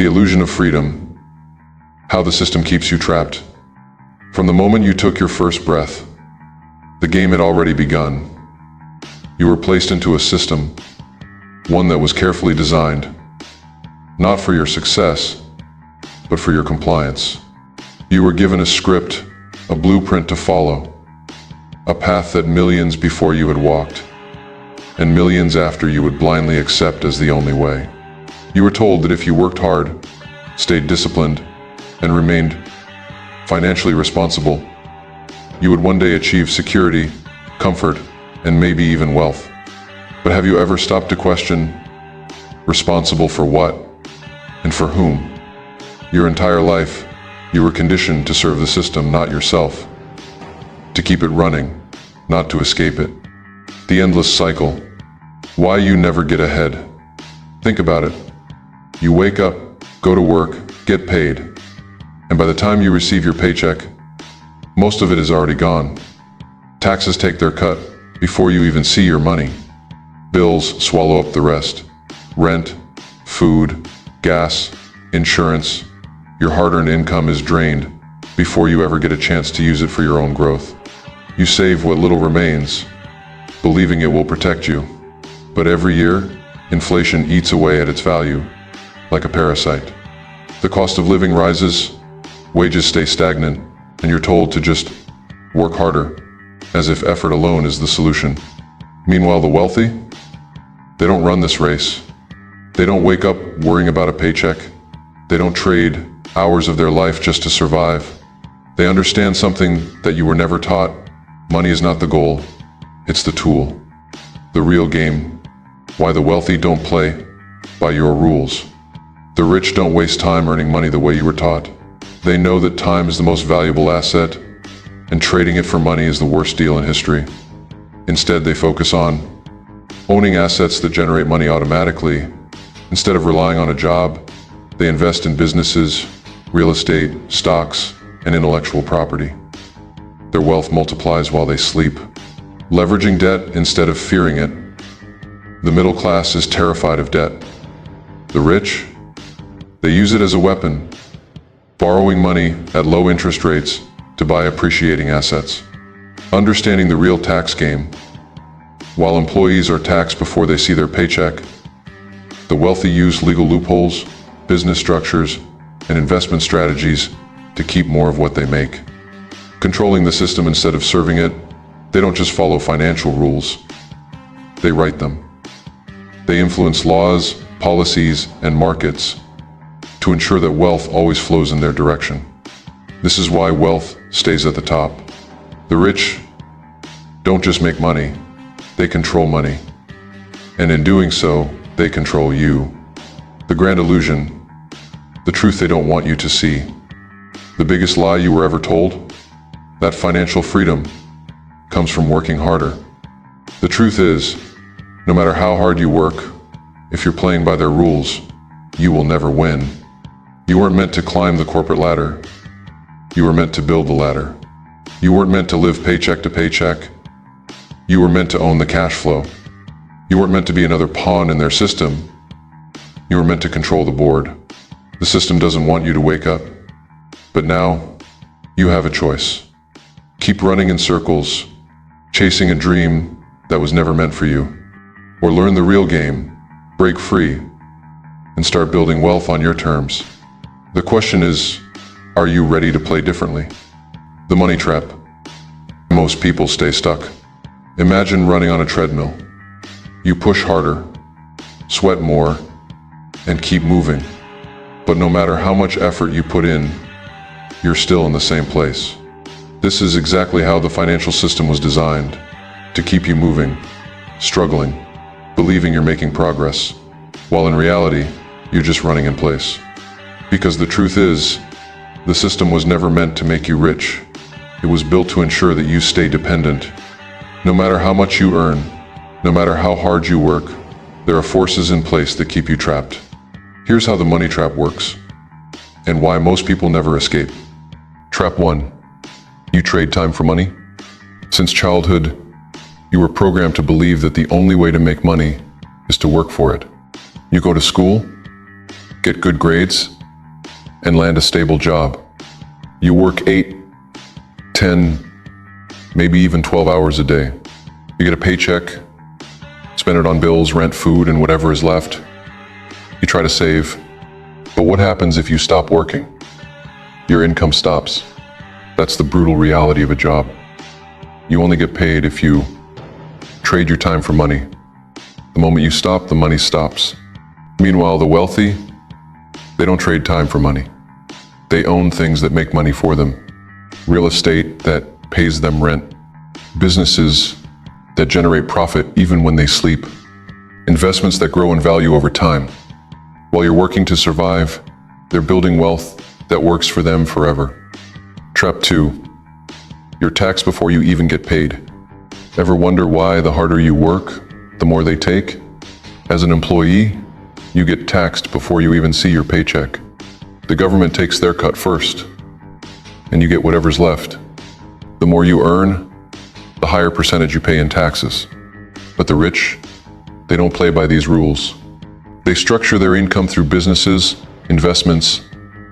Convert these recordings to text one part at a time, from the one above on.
The illusion of freedom. How the system keeps you trapped. From the moment you took your first breath, the game had already begun. You were placed into a system, one that was carefully designed, not for your success, but for your compliance. You were given a script, a blueprint to follow, a path that millions before you had walked, and millions after you would blindly accept as the only way. You were told that if you worked hard, stayed disciplined, and remained financially responsible, you would one day achieve security, comfort, and maybe even wealth. But have you ever stopped to question, responsible for what, and for whom? Your entire life, you were conditioned to serve the system, not yourself. To keep it running, not to escape it. The endless cycle. Why you never get ahead. Think about it. You wake up, go to work, get paid, and by the time you receive your paycheck, most of it is already gone. Taxes take their cut before you even see your money. Bills swallow up the rest. Rent, food, gas, insurance. Your hard-earned income is drained before you ever get a chance to use it for your own growth. You save what little remains, believing it will protect you. But every year, inflation eats away at its value, like a parasite. The cost of living rises, wages stay stagnant, and you're told to just work harder, as if effort alone is the solution. Meanwhile, the wealthy, they don't run this race. They don't wake up worrying about a paycheck. They don't trade hours of their life just to survive. They understand something that you were never taught. Money is not the goal, it's the tool. The real game. Why the wealthy don't play by your rules. The rich don't waste time earning money the way you were taught. They know that time is the most valuable asset, and trading it for money is the worst deal in history. Instead, they focus on owning assets that generate money automatically. Instead of relying on a job, they invest in businesses, real estate, stocks, and intellectual property. Their wealth multiplies while they sleep, leveraging debt instead of fearing it. The middle class is terrified of debt. The rich, they use it as a weapon, borrowing money at low interest rates to buy appreciating assets. Understanding the real tax game. While employees are taxed before they see their paycheck, the wealthy use legal loopholes, business structures, and investment strategies to keep more of what they make. Controlling the system instead of serving it, they don't just follow financial rules, they write them. They influence laws, policies, and markets to ensure that wealth always flows in their direction. This is why wealth stays at the top. The rich don't just make money, they control money. And in doing so, they control you. The grand illusion, the truth they don't want you to see. The biggest lie you were ever told, that financial freedom comes from working harder. The truth is, no matter how hard you work, if you're playing by their rules, you will never win. You weren't meant to climb the corporate ladder. You were meant to build the ladder. You weren't meant to live paycheck to paycheck. You were meant to own the cash flow. You weren't meant to be another pawn in their system. You were meant to control the board. The system doesn't want you to wake up. But now, you have a choice. Keep running in circles, chasing a dream that was never meant for you. Or learn the real game, break free, and start building wealth on your terms. The question is, are you ready to play differently? The money trap. Most people stay stuck. Imagine running on a treadmill. You push harder, sweat more, and keep moving. But no matter how much effort you put in, you're still in the same place. This is exactly how the financial system was designed, to keep you moving, struggling, believing you're making progress, while in reality, you're just running in place. Because the truth is, the system was never meant to make you rich. It was built to ensure that you stay dependent. No matter how much you earn, no matter how hard you work, there are forces in place that keep you trapped. Here's how the money trap works, and why most people never escape. Trap 1. You trade time for money. Since childhood, you were programmed to believe that the only way to make money is to work for it. You go to school, get good grades, and land a stable job. You work 8, 10, maybe even 12 hours a day. You get a paycheck, spend it on bills, rent, food, and whatever is left. You try to save. But what happens if you stop working? Your income stops. That's the brutal reality of a job. You only get paid if you trade your time for money. The moment you stop, the money stops. Meanwhile, the wealthy, they don't trade time for money. They own things that make money for them. Real estate that pays them rent. Businesses that generate profit even when they sleep. Investments that grow in value over time. While you're working to survive, they're building wealth that works for them forever. Trap 2. You're taxed before you even get paid. Ever wonder why the harder you work, the more they take? As an employee, you get taxed before you even see your paycheck. The government takes their cut first, and you get whatever's left. The more you earn, the higher percentage you pay in taxes. But the rich, they don't play by these rules. They structure their income through businesses, investments,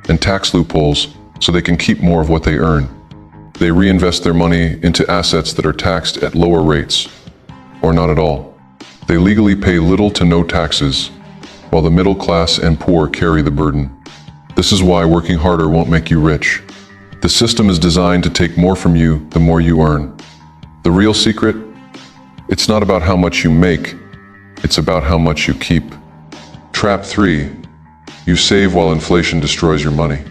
and tax loopholes so they can keep more of what they earn. They reinvest their money into assets that are taxed at lower rates, or not at all. They legally pay little to no taxes, while the middle class and poor carry the burden. This is why working harder won't make you rich. The system is designed to take more from you the more you earn. The real secret? It's not about how much you make, it's about how much you keep. Trap 3. You save while inflation destroys your money.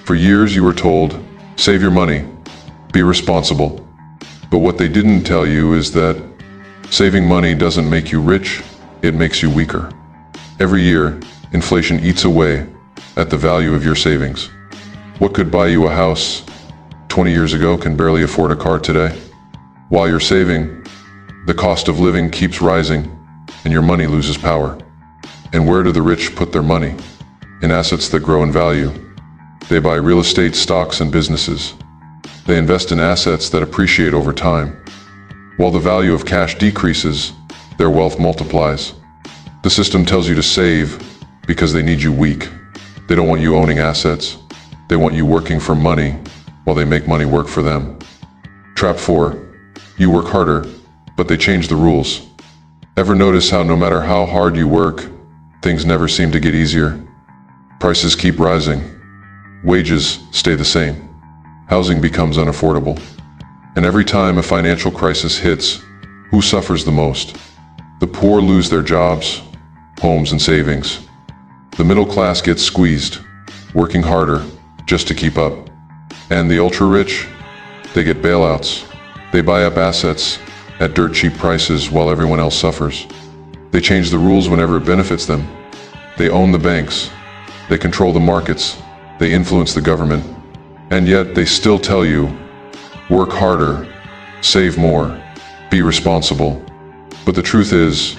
For years you were told, save your money, be responsible. But what they didn't tell you is that saving money doesn't make you rich, it makes you weaker. Every year, inflation eats away at the value of your savings. What could buy you a house 20 years ago can barely afford a car today. While you're saving, the cost of living keeps rising and your money loses power. And where do the rich put their money? In assets that grow in value. They buy real estate, stocks, and businesses. They invest in assets that appreciate over time. While the value of cash decreases, their wealth multiplies. The system tells you to save because they need you weak. They don't want you owning assets. They want you working for money while they make money work for them. Trap 4. You work harder, but they change the rules. Ever notice how no matter how hard you work, things never seem to get easier? Prices keep rising. Wages stay the same. Housing becomes unaffordable. And every time a financial crisis hits, who suffers the most? The poor lose their jobs, homes, and savings. The middle class gets squeezed, working harder just to keep up. And the ultra-rich, they get bailouts. They buy up assets at dirt cheap prices while everyone else suffers. They change the rules whenever it benefits them. They own the banks. They control the markets. They influence the government. And yet they still tell you, work harder, save more, be responsible. But the truth is,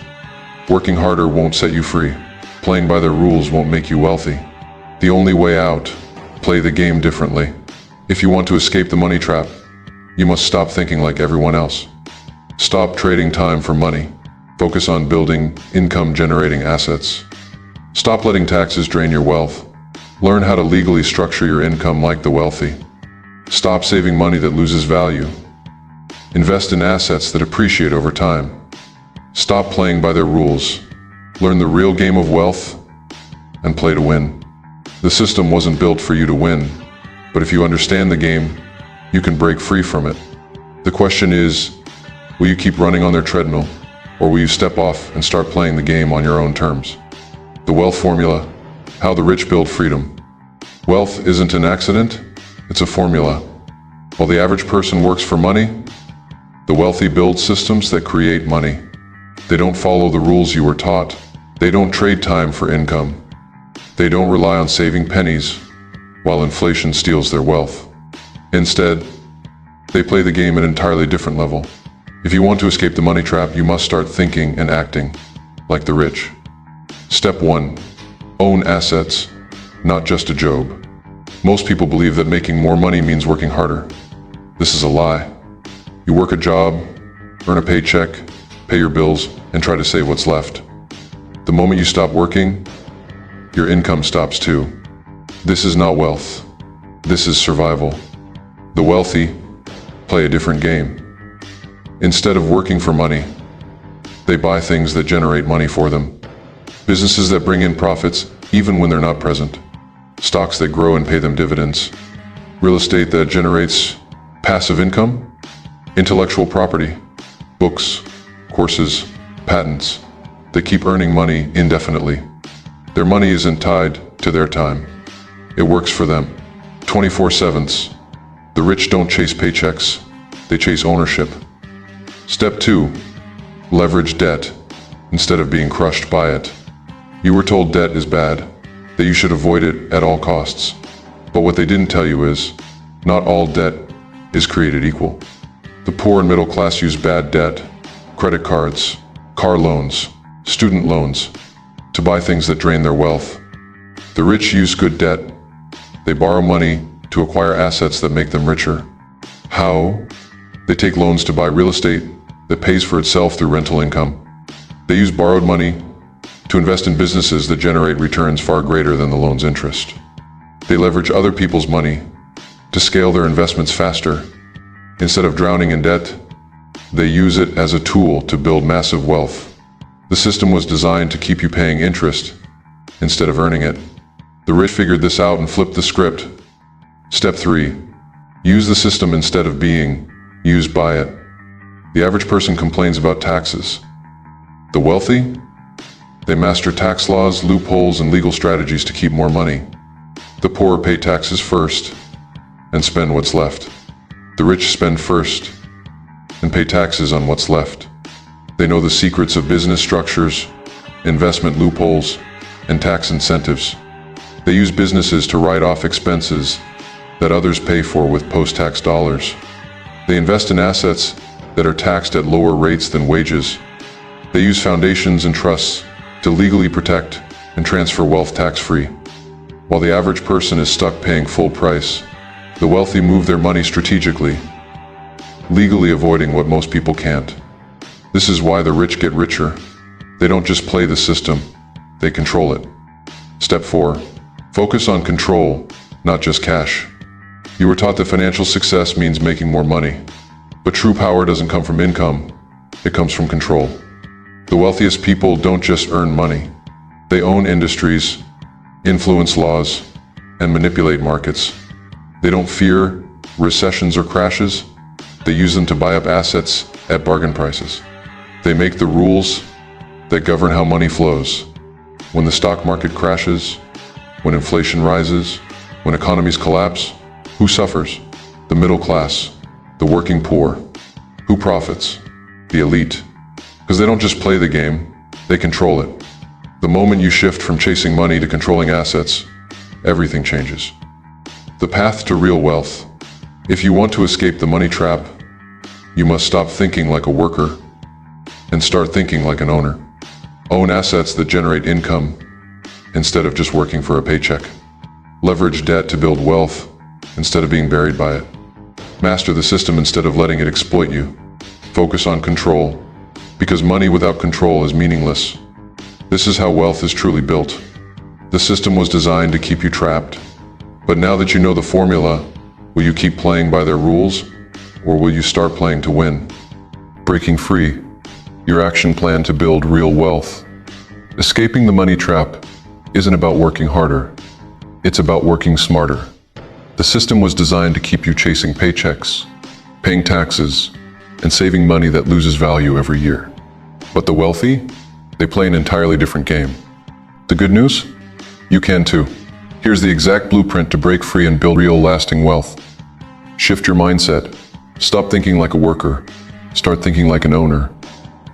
working harder won't set you free. Playing by their rules won't make you wealthy. The only way out, play the game differently. If you want to escape the money trap, you must stop thinking like everyone else. Stop trading time for money. Focus on building income-generating assets. Stop letting taxes drain your wealth. Learn how to legally structure your income like the wealthy. Stop saving money that loses value. Invest in assets that appreciate over time. Stop playing by their rules. Learn the real game of wealth and play to win. The system wasn't built for you to win, but if you understand the game, you can break free from it. The question is, will you keep running on their treadmill, or will you step off and start playing the game on your own terms? The wealth formula, how the rich build freedom. Wealth isn't an accident, it's a formula. While the average person works for money, the wealthy build systems that create money. They don't follow the rules you were taught. They don't trade time for income. They don't rely on saving pennies while inflation steals their wealth. Instead, they play the game at an entirely different level. If you want to escape the money trap, you must start thinking and acting like the rich. Step 1. Own assets, not just a job. Most people believe that making more money means working harder. This is a lie. You work a job, earn a paycheck, pay your bills, and try to save what's left. The moment you stop working, your income stops too. This is not wealth. This is survival. The wealthy play a different game. Instead of working for money, they buy things that generate money for them. Businesses that bring in profits even when they're not present. Stocks that grow and pay them dividends. Real estate that generates passive income. Intellectual property, books, courses, patents. They keep earning money indefinitely. Their money isn't tied to their time. It works for them. 24/7. The rich don't chase paychecks, they chase ownership. Step 2. Leverage debt instead of being crushed by it. You were told debt is bad, that you should avoid it at all costs. But what they didn't tell you is, not all debt is created equal. The poor and middle class use bad debt, credit cards, car loans, student loans, to buy things that drain their wealth. The rich use good debt. They borrow money to acquire assets that make them richer. How? They take loans to buy real estate that pays for itself through rental income. They use borrowed money to invest in businesses that generate returns far greater than the loan's interest. They leverage other people's money to scale their investments faster. Instead of drowning in debt, they use it as a tool to build massive wealth. The system was designed to keep you paying interest instead of earning it. The rich figured this out and flipped the script. Step 3. Use the system instead of being used by it. The average person complains about taxes. The wealthy? They master tax laws, loopholes, and legal strategies to keep more money. The poor pay taxes first and spend what's left. The rich spend first and pay taxes on what's left. They know the secrets of business structures, investment loopholes, and tax incentives. They use businesses to write off expenses that others pay for with post-tax dollars. They invest in assets that are taxed at lower rates than wages. They use foundations and trusts to legally protect and transfer wealth tax-free. While the average person is stuck paying full price, the wealthy move their money strategically, legally avoiding what most people can't. This is why the rich get richer. They don't just play the system, they control it. Step 4. Focus on control, not just cash. You were taught that financial success means making more money. But true power doesn't come from income, it comes from control. The wealthiest people don't just earn money. They own industries, influence laws, and manipulate markets. They don't fear recessions or crashes. They use them to buy up assets at bargain prices. They make the rules that govern how money flows. When the stock market crashes, when inflation rises, when economies collapse, who suffers? The middle class, the working poor. Who profits? The elite. Because they don't just play the game, they control it. The moment you shift from chasing money to controlling assets, everything changes. The path to real wealth. If you want to escape the money trap, you must stop thinking like a worker and start thinking like an owner. Own assets that generate income instead of just working for a paycheck. Leverage debt to build wealth instead of being buried by it. Master the system instead of letting it exploit you. Focus on control, because money without control is meaningless. This is how wealth is truly built. The system was designed to keep you trapped. But now that you know the formula, will you keep playing by their rules, or will you start playing to win? Breaking free. Your action plan to build real wealth. Escaping the money trap isn't about working harder. It's about working smarter. The system was designed to keep you chasing paychecks, paying taxes, and saving money that loses value every year. But the wealthy, they play an entirely different game. The good news? You can too. Here's the exact blueprint to break free and build real lasting wealth. Shift your mindset. Stop thinking like a worker. Start thinking like an owner.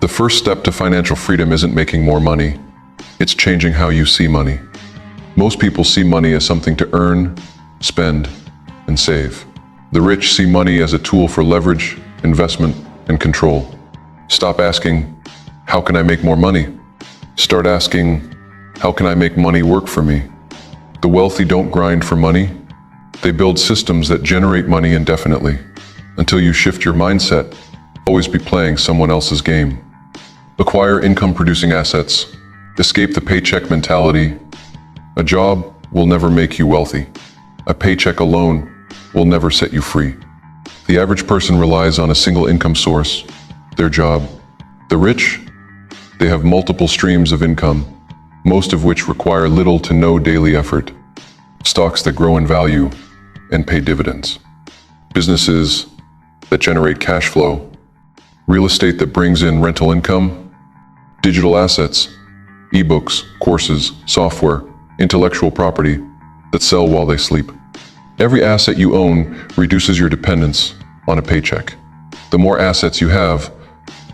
The first step to financial freedom isn't making more money. It's changing how you see money. Most people see money as something to earn, spend, and save. The rich see money as a tool for leverage, investment, and control. Stop asking, how can I make more money? Start asking, how can I make money work for me? The wealthy don't grind for money. They build systems that generate money indefinitely. Until you shift your mindset, always be playing someone else's game. Acquire income-producing assets. Escape the paycheck mentality. A job will never make you wealthy. A paycheck alone will never set you free. The average person relies on a single income source, their job. The rich, they have multiple streams of income, most of which require little to no daily effort. Stocks that grow in value and pay dividends. Businesses that generate cash flow. Real estate that brings in rental income. Digital assets, ebooks, courses, software, intellectual property that sell while they sleep. Every asset you own reduces your dependence on a paycheck. The more assets you have,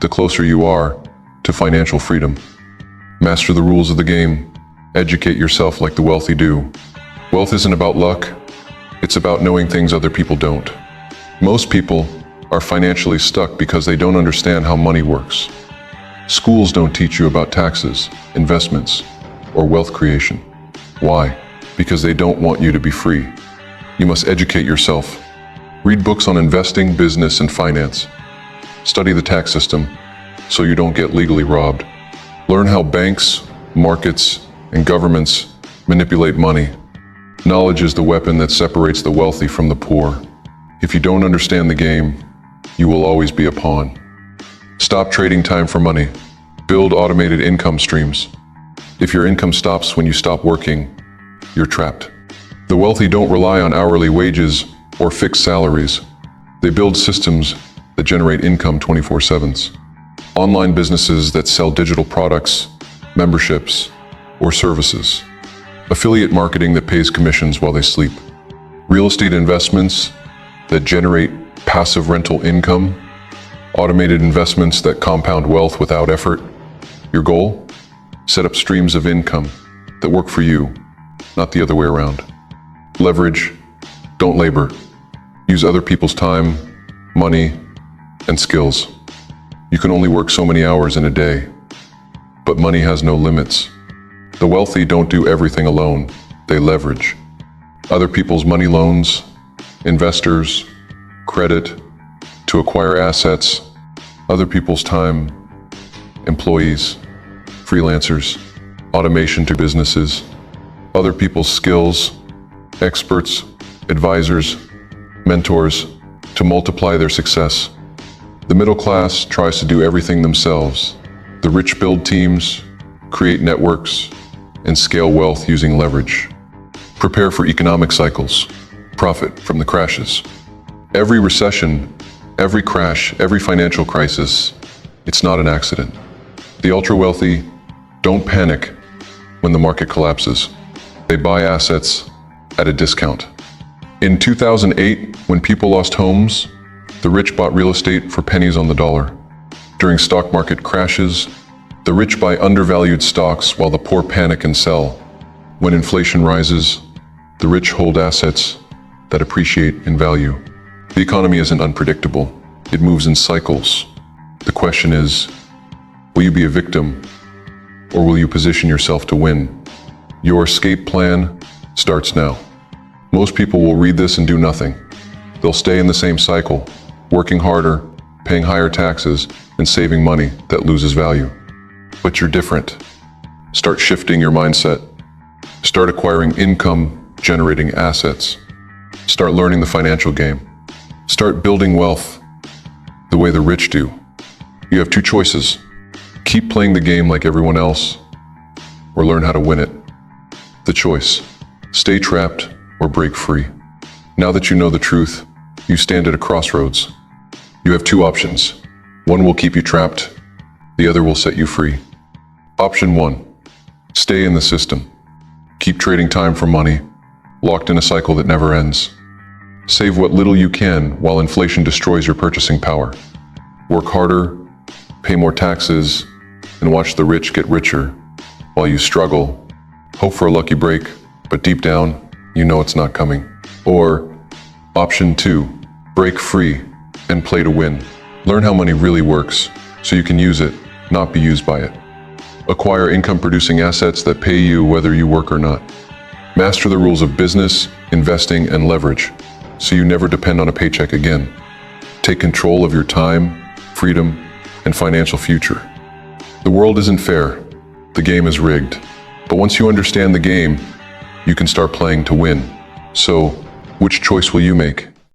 the closer you are to financial freedom. Master the rules of the game. Educate yourself like the wealthy do. Wealth isn't about luck. It's about knowing things other people don't. Most people are financially stuck because they don't understand how money works. Schools don't teach you about taxes, investments, or wealth creation. Why? Because they don't want you to be free. You must educate yourself. Read books on investing, business, and finance. Study the tax system so you don't get legally robbed. Learn how banks, markets, and governments manipulate money. Knowledge is the weapon that separates the wealthy from the poor. If you don't understand the game, you will always be a pawn. Stop trading time for money. Build automated income streams. If your income stops when you stop working, you're trapped. The wealthy don't rely on hourly wages or fixed salaries. They build systems that generate income 24/7. Online businesses that sell digital products, memberships, or services. Affiliate marketing that pays commissions while they sleep. Real estate investments that generate passive rental income. Automated investments that compound wealth without effort. Your goal? Set up streams of income that work for you, not the other way around. Leverage, don't labor. Use other people's time, money, and skills. You can only work so many hours in a day, but money has no limits. The wealthy don't do everything alone. They leverage other people's money, loans, investors, credit to acquire assets, other people's time, employees, freelancers, automation to businesses, other people's skills, experts, advisors, mentors to multiply their success. The middle class tries to do everything themselves. The rich build teams, create networks, and scale wealth using leverage. Prepare for economic cycles. Profit from the crashes. Every recession, every crash, every financial crisis, it's not an accident. The ultra-wealthy don't panic when the market collapses. They buy assets at a discount. In 2008, when people lost homes, the rich bought real estate for pennies on the dollar. During stock market crashes, the rich buy undervalued stocks while the poor panic and sell. When inflation rises, the rich hold assets that appreciate in value. The economy isn't unpredictable. It moves in cycles. The question is, will you be a victim or will you position yourself to win? Your escape plan starts now. Most people will read this and do nothing. They'll stay in the same cycle, working harder, paying higher taxes, and saving money that loses value. But you're different. Start shifting your mindset. Start acquiring income-generating assets. Start learning the financial game. Start building wealth the way the rich do. You have two choices. Keep playing the game like everyone else, or learn how to win it. The choice. Stay trapped or break free. Now that you know the truth, you stand at a crossroads. You have two options. One will keep you trapped. The other will set you free. Option 1. Stay in the system. Keep trading time for money, locked in a cycle that never ends. Save what little you can while inflation destroys your purchasing power. Work harder, pay more taxes, and watch the rich get richer while you struggle. Hope for a lucky break, but deep down, you know it's not coming. Or option 2, break free and play to win. Learn how money really works so you can use it, not be used by it. Acquire income-producing assets that pay you whether you work or not. Master the rules of business, investing, and leverage so you never depend on a paycheck again. Take control of your time, freedom, and financial future. The world isn't fair. The game is rigged. But once you understand the game, You can start playing to win. So, which choice will you make?